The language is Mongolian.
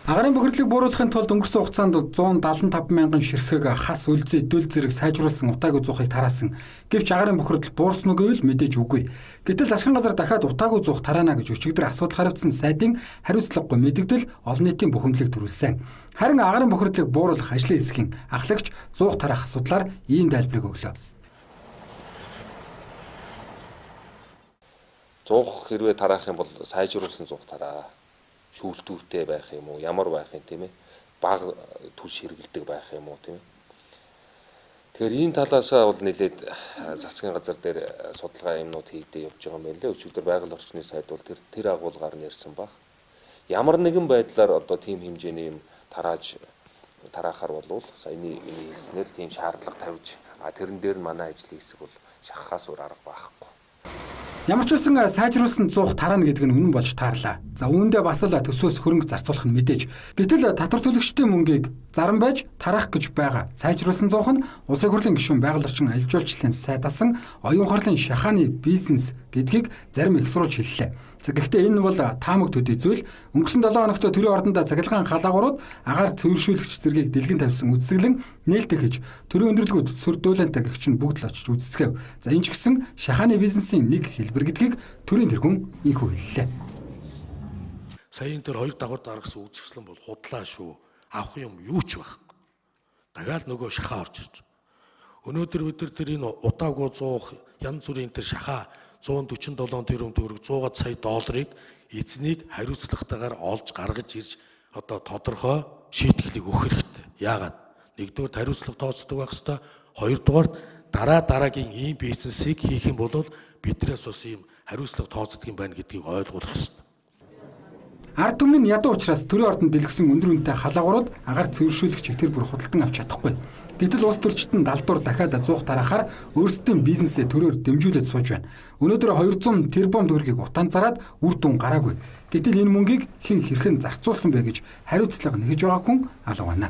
Агарын бохирдлыг бууруулахын тулд өнгөрсөн хугацаанд 175 мянган ширхэг хас үлзий дөл зэрэг сайжруулсан утаагүй зуухыг тараасан. Гэвч агарын бохирдол буурсан уу гэвэл мэдээж үгүй. Гэтэл засгийн газар дахиад утаагүй зуух тараана гэж өчигдөр асуудал хариуцсан сайдын хариуцлагагүй мэдэгдэл олон нийтийн бухимдлыг төрүүлсэн. Харин агарын бохирдлыг бууруулах ажлын хэсгийн ахлагч зуух тараах асуудлаар ийм тайлбарыг өглөө. Зуух хэрвээ тараах юм бол сайжруулсан зуух тараа. Шүүлтүүртэй байх юм уу, ямар байх юм тийм ээ, бага түлш хэрэгэлдэг байх юм уу тийм ээ. Тэгэхээр энэ талаасаа бол нэлээд засгийн газар дээр судалгаа юмнууд хийгдэж явж байгаа юм байна лээ. Өчигдөр байгаль орчны сайд бол тэр агуулгаар нь ярьсан баг. Ямар нэгэн байдлаар одоо тийм хэмжээний юм тараахаар болвол саяны хэлснээр тийм шаардлага тавьж тэрэн дээр нь манай ажлын хэсэг бол шахахаас өөр арга байхгүй. Ямар ч үсэн сайжруулсан зуух тараана гэдэг нь үнэн болж таарлаа. За үүндээ бас л төсвөөс хөрөнгө зарцуулах нь мэдээж. Гэтэл татвар төлөгчдийн мөнгийг заран байж тараах гэж байгаа. Сайжруулсан зуух нь улсын хурлын гишүүн байгаль орчин аялал жуулчлалын сайдасан оюун хорлын шахааны бизнес гэдгийг зарим их сурвалж хэллээ. Гэхдээ энэ бол таамаг төдий зүйл. Өнгөрсөн 7 хоногт төрийн ордонд цахилгаан халагуурууд агаар цэвэршүүлэгч зэргийг дэлгэн тавьсан үзэсгэлэн нээлттэй хийж төрийн өндөрлгүүд сүрдүүлэнтэй гэгч нь бүгд л очиж үзэсгэв. За энэ ч гэсэн шахааны бизнесийн нэг хэлбэр гэдгийг төрийн тэргүүн ийхүү хэллээ. Саяын тэр хоёр дагавар даргасан үзэсгэлэн бол худлаа шүү. Авах юм юу ч байхгүй. Дахиад нөгөө шахаа орж ирж. Өнөөдөр бид тэр энэ удаагүй 100 янз бүрийн тэр шахаа 147 тэрбум төгрөг 100 сая долларыг эзнийг хариуцлагатайгаар олж гаргаж ирж одоо тодорхой шийтгэлийг өгөх хэрэгтэй. Яагаад? Нэгдүгээр хариуцлага тооцдог байх ёстой. Хоёрдугаар дараагийн ийм бизнесийг хийх юм бол биднээс бас ийм хариуцлага тооцдог юм байна гэдгийг ойлгуулах ёстой. Ард түмний ядуу учраас төрийн ордонд дэлгэсэн өндөр үнэтэй халагуурууд агаар цэвэршүүлэгчийг тэр бүр худалдан авч чадахгүй. Гэтэл улс төрчид нь далдуур дахиад зуух тараахаар өөрсдийн бизнесээ төрөөр дэмжүүлээд сууж байна. Өнөөдөр 200 тэрбум төгрөгийг утаанд зараад үр дүн гараагүй. Гэтэл энэ мөнгийг хэн хэрхэн зарцуулсан бэ гэж хариуцлага нэгж байгаа хүн алга байна.